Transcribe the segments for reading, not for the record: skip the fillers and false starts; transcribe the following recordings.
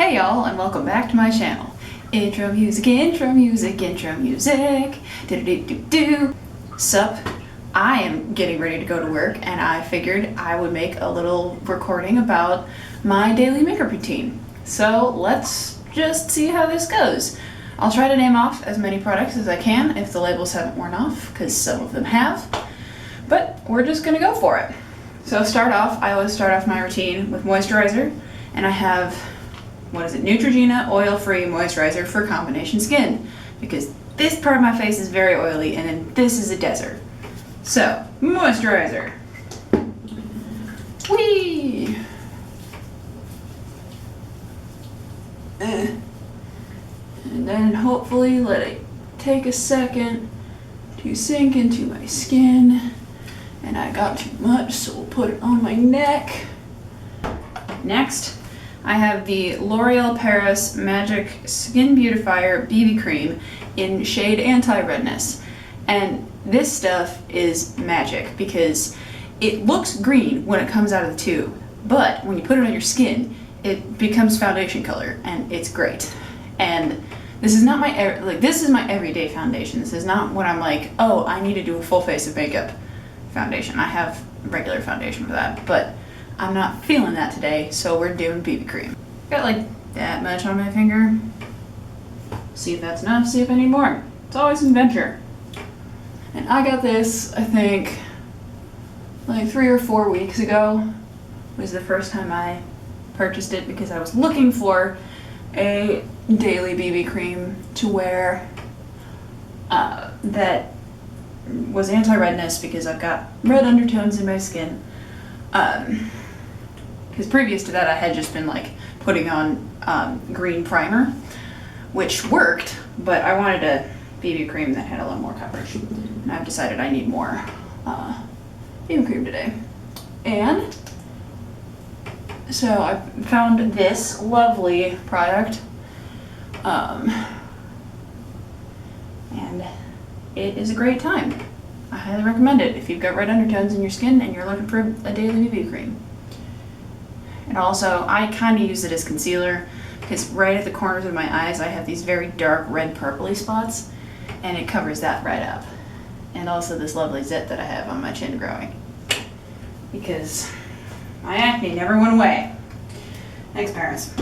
Hey y'all, and welcome back to my channel. Intro music, intro music, intro music. Do-do-do-do-do. Sup, I am getting ready to go to work, and I figured I would make a little recording about my daily makeup routine. So let's just see how this goes. I'll try to name off as many products as I can if the labels haven't worn off, because some of them have. But we're just gonna go for it. So I always start off my routine with moisturizer, and I have Neutrogena oil-free moisturizer for combination skin, because this part of my face is very oily and then this is a desert. So, moisturizer. Whee! And then hopefully let it take a second to sink into my skin. And I got too much, so we'll put it on my neck. Next, I have the L'Oreal Paris Magic Skin Beautifier BB Cream in shade Anti-Redness. And this stuff is magic because it looks green when it comes out of the tube, but when you put it on your skin, it becomes foundation color, and it's great. And this is not this is my everyday foundation. This is not when I'm like, oh, I need to do a full face of makeup foundation. I have regular foundation for that, but I'm not feeling that today, so we're doing BB cream. Got like that much on my finger. See if that's enough, see if I need more. It's always an adventure. And I got this, I think, like 3 or 4 weeks ago was the first time I purchased it, because I was looking for a daily BB cream to wear that was anti-redness, because I've got red undertones in my skin. Because previous to that I had just been like putting on green primer, which worked, but I wanted a BB cream that had a lot more coverage. And I've decided I need more BB cream today. And so I found this lovely product. And it is a great time. I highly recommend it if you've got red undertones in your skin and you're looking for a daily BB cream. And also, I kind of use it as concealer, because right at the corners of my eyes I have these very dark red purpley spots, and it covers that right up. And also this lovely zit that I have on my chin growing, because my acne never went away. Thanks, parents.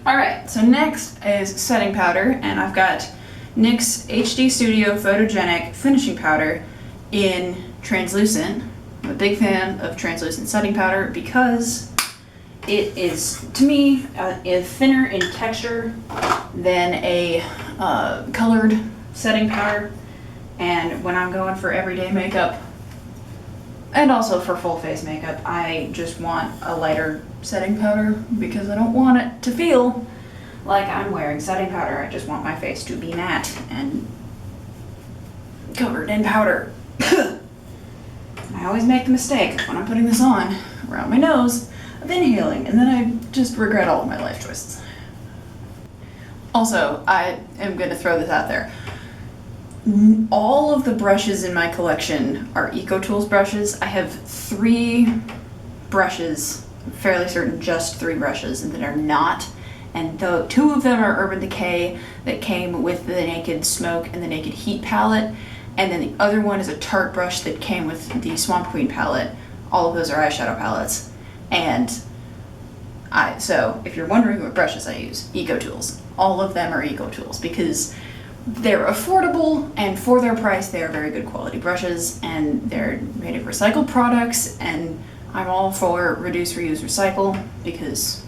Alright, so next is setting powder, and I've got NYX HD Studio Photogenic Finishing Powder in translucent. I'm a big fan of translucent setting powder because it is, to me, thinner in texture than a colored setting powder. And when I'm going for everyday makeup, and also for full face makeup, I just want a lighter setting powder because I don't want it to feel like I'm wearing setting powder. I just want my face to be matte and covered in powder. I always make the mistake when I'm putting this on around my nose of inhaling, and then I just regret all of my life choices. Also, I am going to throw this out there. All of the brushes in my collection are EcoTools brushes. I have 3 brushes, I'm fairly certain just 3 brushes, that are not. And though 2 of them are Urban Decay that came with the Naked Smoke and the Naked Heat palette, and then the other one is a Tarte brush that came with the Swamp Queen palette. All of those are eyeshadow palettes. And so if you're wondering what brushes I use, EcoTools. All of them are EcoTools because they're affordable, and for their price they are very good quality brushes, and they're made of recycled products, and I'm all for reduce, reuse, recycle, because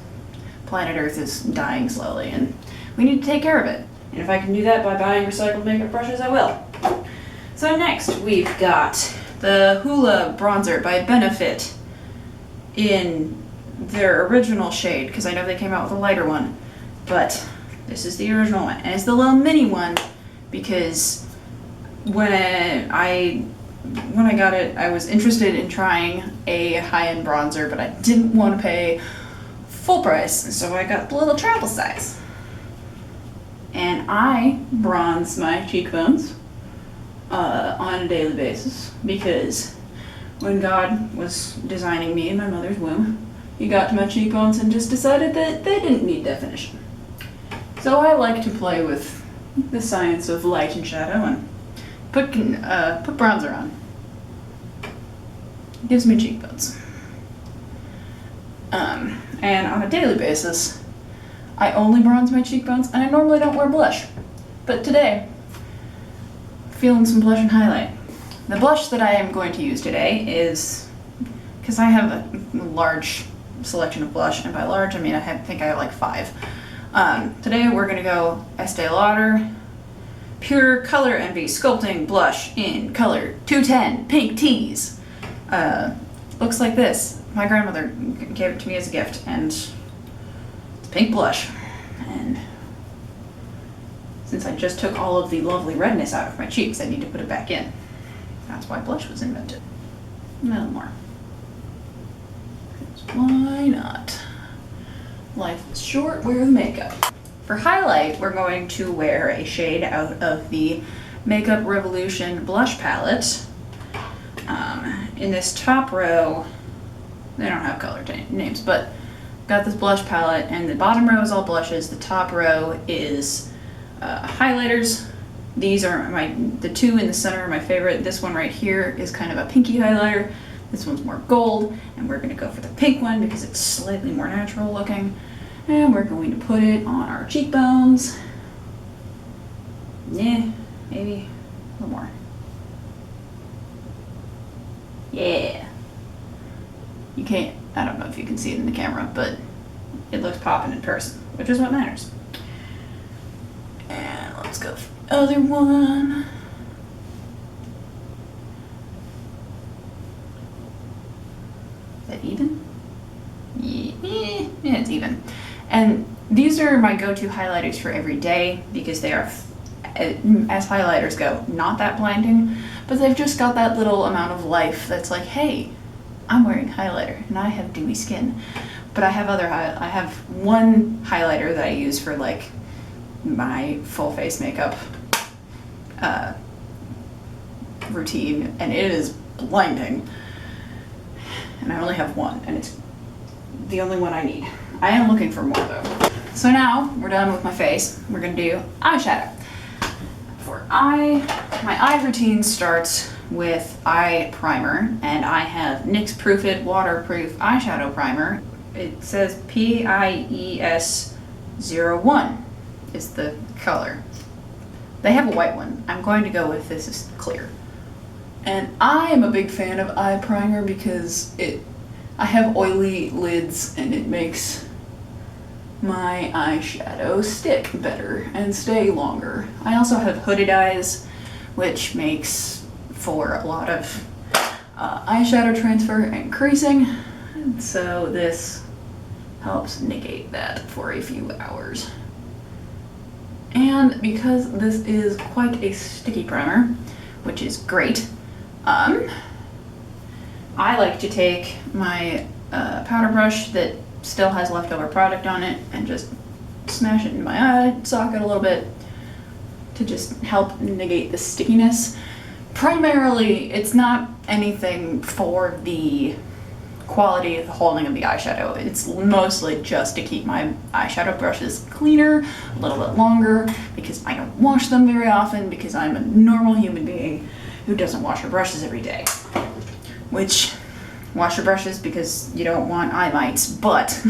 planet Earth is dying slowly and we need to take care of it. And if I can do that by buying recycled makeup brushes, I will. So next we've got the Hoola bronzer by Benefit in their original shade, because I know they came out with a lighter one, but this is the original one, and it's the little mini one, because when I got it, I was interested in trying a high-end bronzer, but I didn't want to pay full price, so I got the little travel size. And I bronze my cheekbones on a daily basis, because when God was designing me in my mother's womb, he got to my cheekbones and just decided that they didn't need definition. So I like to play with the science of light and shadow and put bronzer on. It gives me cheekbones. And on a daily basis, I only bronze my cheekbones, and I normally don't wear blush. But today, feeling some blush and highlight. The blush that I am going to use today is, because I have a large selection of blush, and by large I mean I think I have like 5. Today we're going to go Estee Lauder Pure Color Envy Sculpting Blush in color 210 Pink Tease. Looks like this. My grandmother gave it to me as a gift, and it's pink blush. And since I just took all of the lovely redness out of my cheeks, I need to put it back in. That's why blush was invented. No more. Why not? Life is short, wear the makeup. For highlight, we're going to wear a shade out of the Makeup Revolution blush palette. In this top row, they don't have color names, but got this blush palette, and the bottom row is all blushes. The top row is highlighters. These are the 2 in the center are my favorite. This one right here is kind of a pinky highlighter. This one's more gold, and we're going to go for the pink one because it's slightly more natural looking. And we're going to put it on our cheekbones. Yeah, maybe a little more. Yeah. You can't, I don't know if you can see it in the camera, but it looks popping in person, which is what matters. And let's go for the other one. Is that even? Yeah, it's even. And these are my go-to highlighters for every day because they are, as highlighters go, not that blinding, but they've just got that little amount of life that's like, hey, I'm wearing highlighter and I have dewy skin. But I have I have one highlighter that I use for like my full face makeup routine, and it is blinding. And I only have one, and it's the only one I need. I am looking for more though. So now we're done with my face. We're gonna do eyeshadow. For my eye routine starts with eye primer, and I have NYX Proof-It Waterproof Eyeshadow Primer. It says PIES01 is the color. They have a white one. I'm going to go with this is clear. And I am a big fan of eye primer because I have oily lids and it makes my eyeshadow stick better and stay longer. I also have hooded eyes, which makes for a lot of eyeshadow transfer and creasing. And so this helps negate that for a few hours. And because this is quite a sticky primer, which is great, I like to take my powder brush that still has leftover product on it and just smash it in my eye socket a little bit to just help negate the stickiness. Primarily, it's not anything for the quality of the holding of the eyeshadow. It's mostly just to keep my eyeshadow brushes cleaner, a little bit longer, because I don't wash them very often because I'm a normal human being who doesn't wash her brushes every day. Which, wash your brushes because you don't want eye mites, but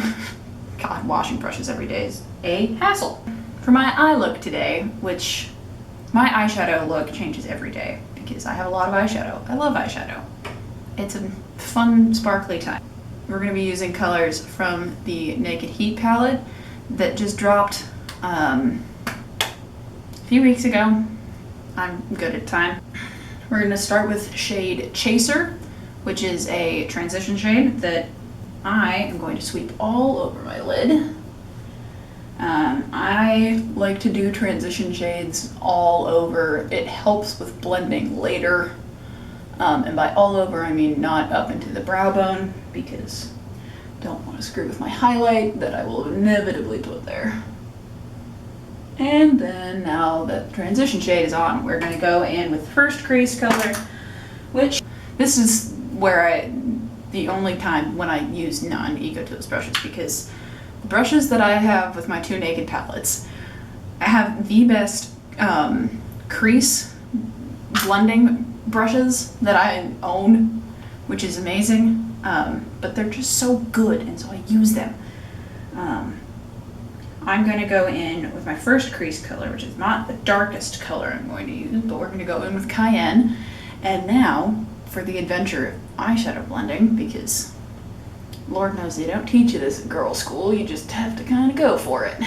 God, washing brushes every day is a hassle. For my eye look today, which my eyeshadow look changes every day because I have a lot of eyeshadow. I love eyeshadow. It's a fun, sparkly time. We're going to be using colors from the Naked Heat palette that just dropped a few weeks ago. I'm good at time. We're going to start with shade Chaser, which is a transition shade that I am going to sweep all over my lid. I like to do transition shades all over. It helps with blending later. And by all over, I mean not up into the brow bone, because I don't want to screw with my highlight that I will inevitably put there. And then now that the transition shade is on, we're going to go in with the first crease color, which this is where the only time when I use non-Eco Tools brushes, because the brushes that I have with my 2 Naked palettes have the best crease blending brushes that I own, which is amazing, but they're just so good, and so I use them. I'm going to go in with my first crease color, which is not the darkest color I'm going to use, but we're going to go in with Cayenne. And now for the adventure of eyeshadow blending, because Lord knows they don't teach you this at girl school, you just have to kind of go for it.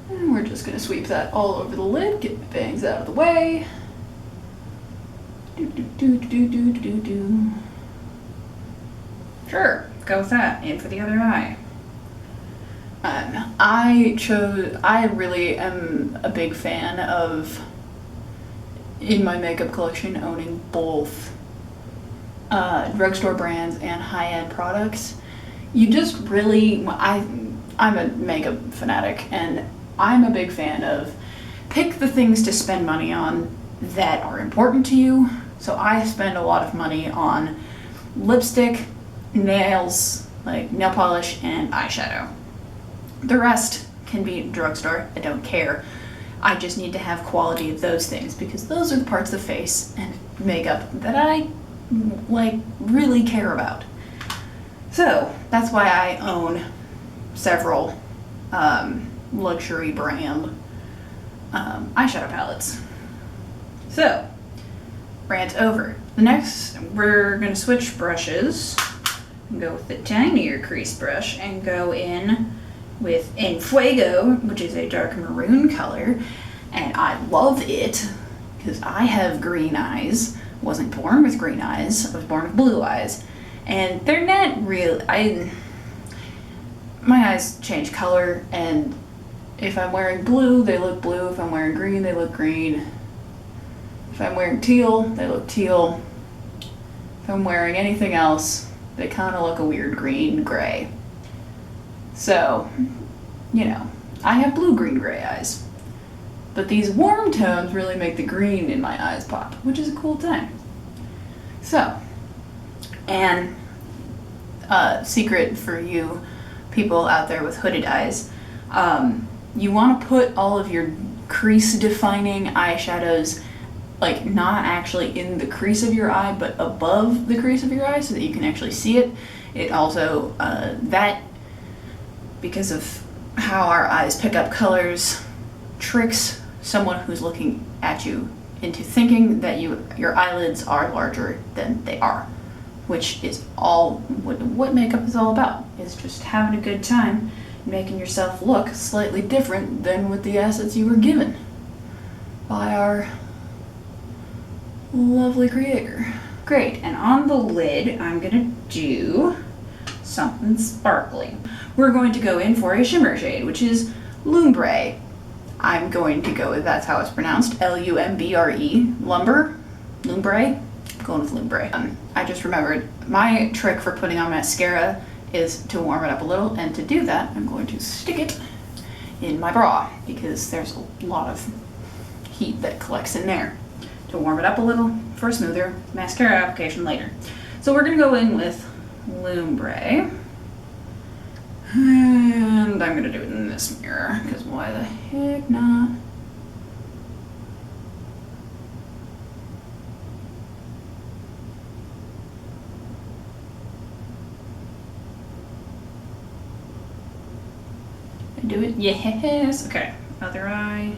And we're just going to sweep that all over the lid, get my bangs out of the way. Sure, go with that. In for the other eye. I really am a big fan of, in my makeup collection, owning both drugstore brands and high-end products. You just really, I'm a makeup fanatic, and I'm a big fan of pick the things to spend money on that are important to you. So I spend a lot of money on lipstick, nails, like nail polish, and eyeshadow. The rest can be drugstore, I don't care. I just need to have quality of those things, because those are the parts of the face and makeup that I really care about. So that's why I own several luxury brand eyeshadow palettes. So, rant over. The next, we're gonna switch brushes and go with the tinier crease brush and go in with En Fuego, which is a dark maroon color, and I love it because I have green eyes. Wasn't born with green eyes, I was born with blue eyes, and they're not real. My eyes change color, and if I'm wearing blue, they look blue. If I'm wearing green, they look green. If I'm wearing teal, they look teal. If I'm wearing anything else, they kind of look a weird green-gray. So, you know, I have blue-green-gray eyes. But these warm tones really make the green in my eyes pop, which is a cool thing. So, and secret for you people out there with hooded eyes, you want to put all of your crease-defining eyeshadows like not actually in the crease of your eye, but above the crease of your eye so that you can actually see it. It also, that, because of how our eyes pick up colors, tricks someone who's looking at you into thinking that your eyelids are larger than they are, which is all what makeup is all about, is just having a good time making yourself look slightly different than with the assets you were given by our lovely creator. Great, and on the lid, I'm gonna do something sparkly. We're going to go in for a shimmer shade, which is Lumbre. I'm going to go with, that's how it's pronounced, Lumbre, Lumber, Lumbre, I'm going with Lumbre. I just remembered, my trick for putting on mascara is to warm it up a little, and to do that, I'm going to stick it in my bra, because there's a lot of heat that collects in there. To warm it up a little for a smoother mascara application later. So we're gonna go in with Lumbre. And I'm gonna do it in this mirror, because why the heck not? Do it? Yes. Okay. Other eye.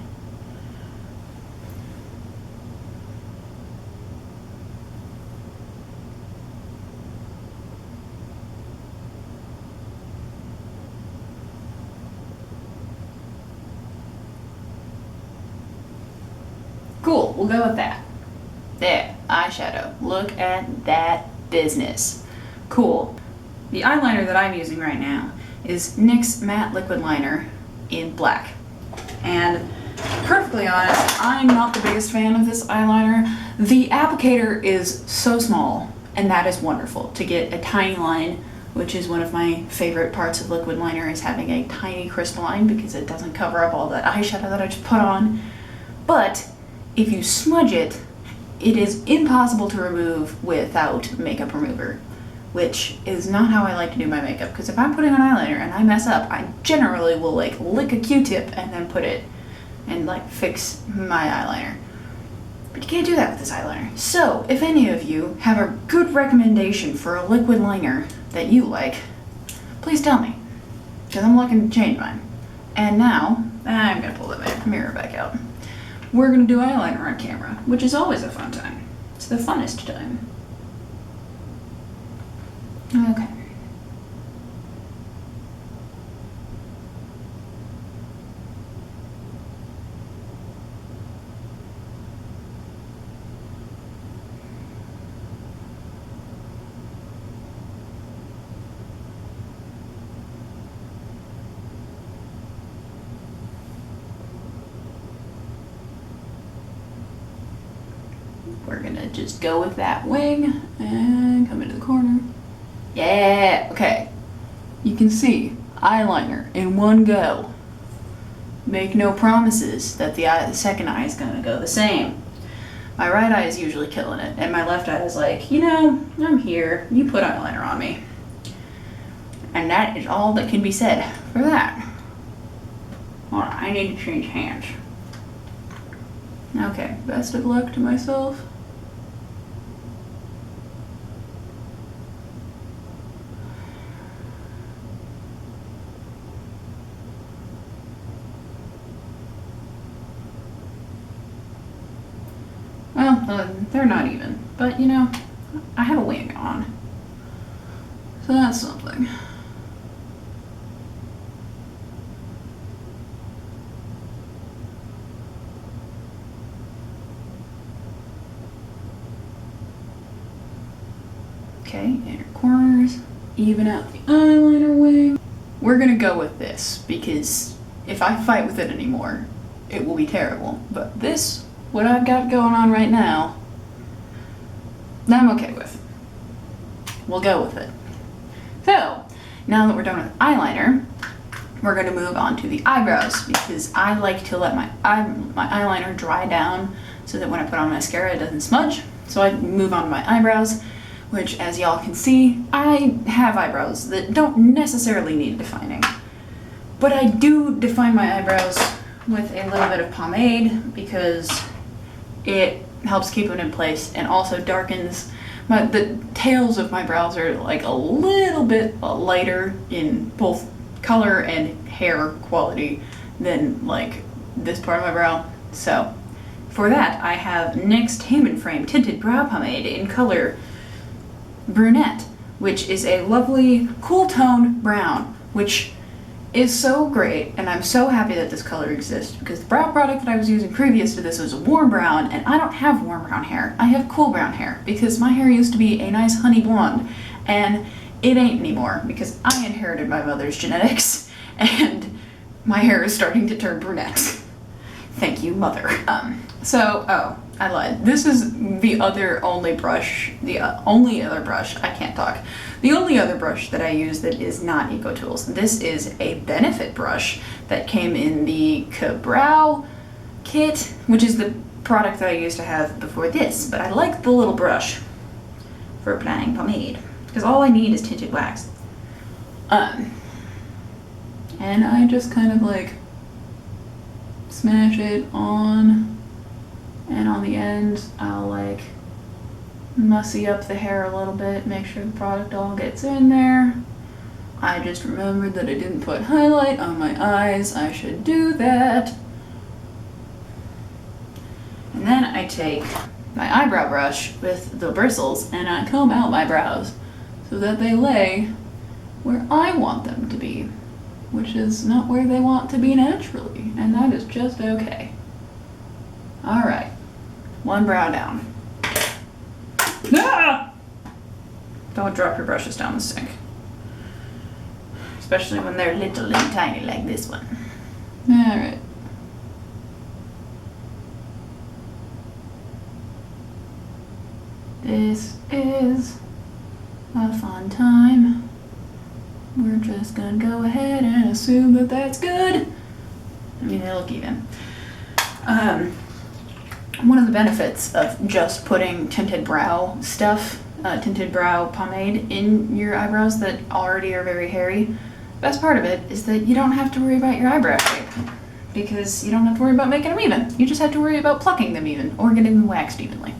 Cool, we'll go with that. There, eyeshadow. Look at that business. Cool. The eyeliner that I'm using right now is NYX Matte Liquid Liner in black. And perfectly honest, I'm not the biggest fan of this eyeliner. The applicator is so small, and that is wonderful. To get a tiny line, which is one of my favorite parts of liquid liner, is having a tiny crystalline, because it doesn't cover up all that eyeshadow that I just put on. But if you smudge it, it is impossible to remove without makeup remover. which is not how I like to do my makeup, because if I'm putting on eyeliner and I mess up, I generally will like lick a Q-tip and then put it and like fix my eyeliner. But you can't do that with this eyeliner. So if any of you have a good recommendation for a liquid liner that you like, please tell me, because I'm looking to change mine. And now, I'm gonna pull the mirror back out. We're gonna do eyeliner on camera, which is always a fun time. It's the funnest time. Okay. We're gonna just go with that wing and come into the corner. Yeah, okay. You can see eyeliner in one go. Make no promises that the second eye is gonna go the same. My right eye is usually killing it, and my left eye is like, you know, I'm here, you put eyeliner on me. And that is all that can be said for that. Hold on, I need to change hands. Okay, best of luck to myself. Well, they're not even, but you know, I have a wing on, so that's something. Okay, inner corners, even out the eyeliner wing. We're gonna go with this, because if I fight with it anymore, it will be terrible. But this, what I've got going on right now, I'm okay with. We'll go with it. So, now that we're done with eyeliner, we're gonna move on to the eyebrows, because I like to let my eyeliner dry down so that when I put on mascara it doesn't smudge. So I move on to my eyebrows, which, as y'all can see, I have eyebrows that don't necessarily need defining. But I do define my eyebrows with a little bit of pomade because it helps keep them in place and also darkens the tails of my brows are like a little bit lighter in both color and hair quality than like this part of my brow. So for that, I have NYX Tame & Frame Tinted Brow Pomade in color Brunette, which is a lovely cool toned brown, which is so great, and I'm so happy that this color exists, because the brow product that I was using previous to this was a warm brown, and I don't have warm brown hair. I have cool brown hair, because my hair used to be a nice honey blonde, and it ain't anymore, because I inherited my mother's genetics, and my hair is starting to turn brunette. Thank you, mother. I lied. This is the only other brush, I can't talk. The only other brush that I use that is not EcoTools. This is a Benefit brush that came in the Ka-Brow kit, which is the product that I used to have before this, but I like the little brush for applying pomade, because all I need is tinted wax. And I just kind of like smash it on, and on the ends I'll like mussy up the hair a little bit, make sure the product all gets in there. I just remembered that I didn't put highlight on my eyes. I should do that. And then I take my eyebrow brush with the bristles and I comb out my brows so that they lay where I want them to be, which is not where they want to be naturally, and that is just okay. Alright, one brow down. Ah! Don't drop your brushes down the sink. Especially when they're little and tiny like this one. Alright. This is a fun time. We're just gonna go ahead and assume that that's good. I mean, they look even. One of the benefits of just putting tinted brow stuff tinted brow pomade in your eyebrows that already are very hairy. Best part of it is that you don't have to worry about your eyebrow shape, because you don't have to worry about making them even. You just have to worry about plucking them even, or getting them waxed evenly,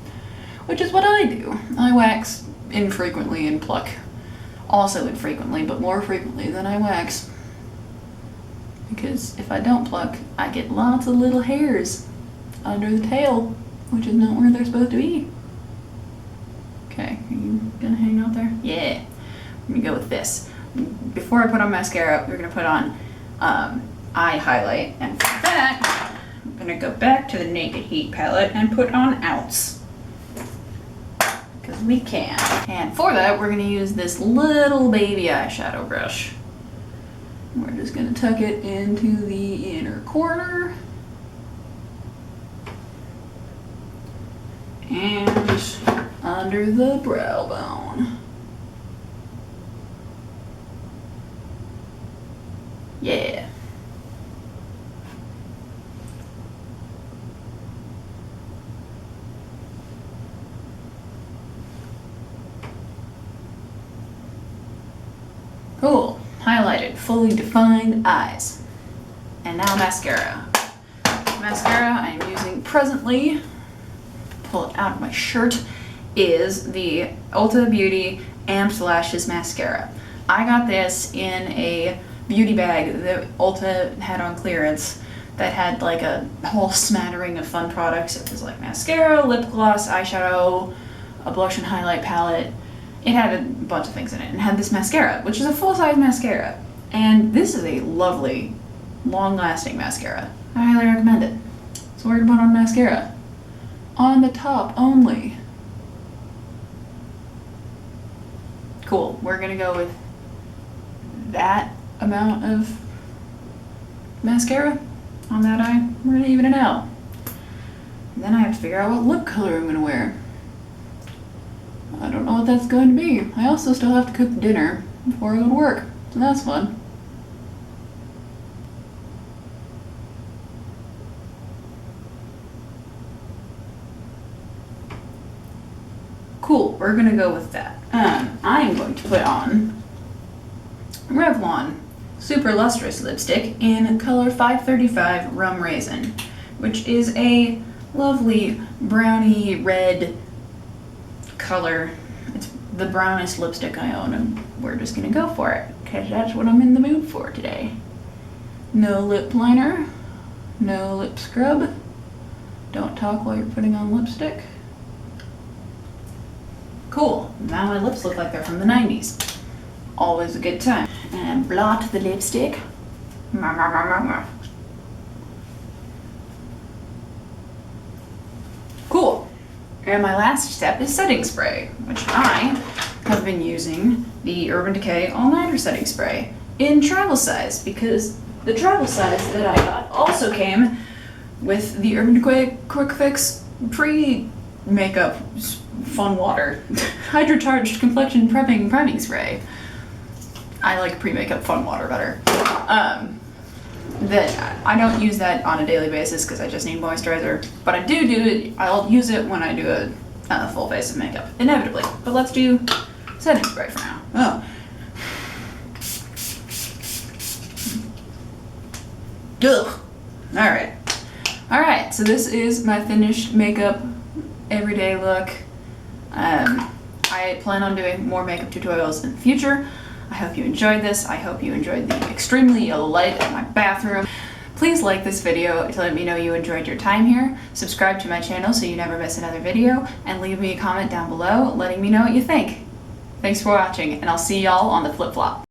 which is what I do. I wax infrequently and pluck also infrequently, but more frequently than I wax. Because if I don't pluck, I get lots of little hairs under the tail, which is not where they're supposed to be. Okay, are you gonna hang out there? Yeah. Let me go with this. Before I put on mascara, we're gonna put on eye highlight, and for that, I'm gonna go back to the Naked Heat palette and put on Outs. Because we can. And for that, we're gonna use this little baby eyeshadow brush. We're just gonna tuck it into the inner corner. And under the brow bone. Yeah. Cool. Highlighted, fully defined eyes. And now mascara. Mascara I am using presently, pull it out of my shirt, is the Ulta Beauty Amped Lashes Mascara. I got this in a beauty bag that Ulta had on clearance that had like a whole smattering of fun products. It was like mascara, lip gloss, eyeshadow, a blush and highlight palette. It had a bunch of things in it, and had this mascara, which is a full-size mascara. And this is a lovely, long-lasting mascara. I highly recommend it. So we're gonna put on mascara. On the top only. Cool, we're gonna go with that amount of mascara on that eye. We're gonna even it out. And then I have to figure out what lip color I'm gonna wear. I don't know what that's going to be. I also still have to cook dinner before I go to work, so that's fun. Cool, we're gonna go with that. I'm going to put on Revlon Super Lustrous Lipstick in color 535 Rum Raisin, which is a lovely browny red color. It's the brownest lipstick I own, and we're just gonna go for it because that's what I'm in the mood for today. No lip liner, no lip scrub. Don't talk while you're putting on lipstick. Cool, now my lips look like they're from the 90s. Always a good time. And blot the lipstick. Cool. And my last step is setting spray, which I have been using the Urban Decay All Nighter setting spray in travel size, because the travel size that I got also came with the Urban Decay Quick Fix pre-makeup fun water hydrocharged complexion prepping priming spray. I like pre-makeup fun water better. That I don't use that on a daily basis because I just need moisturizer, but I do it. I'll use it when I do a full face of makeup, inevitably. But let's do setting spray for now. Oh. Ugh. All right. So this is my finished makeup everyday look. I plan on doing more makeup tutorials in the future. I hope you enjoyed this. I hope you enjoyed the extremely yellow light in my bathroom. Please like this video to let me know you enjoyed your time here. Subscribe to my channel so you never miss another video, and leave me a comment down below letting me know what you think. Thanks for watching, and I'll see y'all on the flip-flop.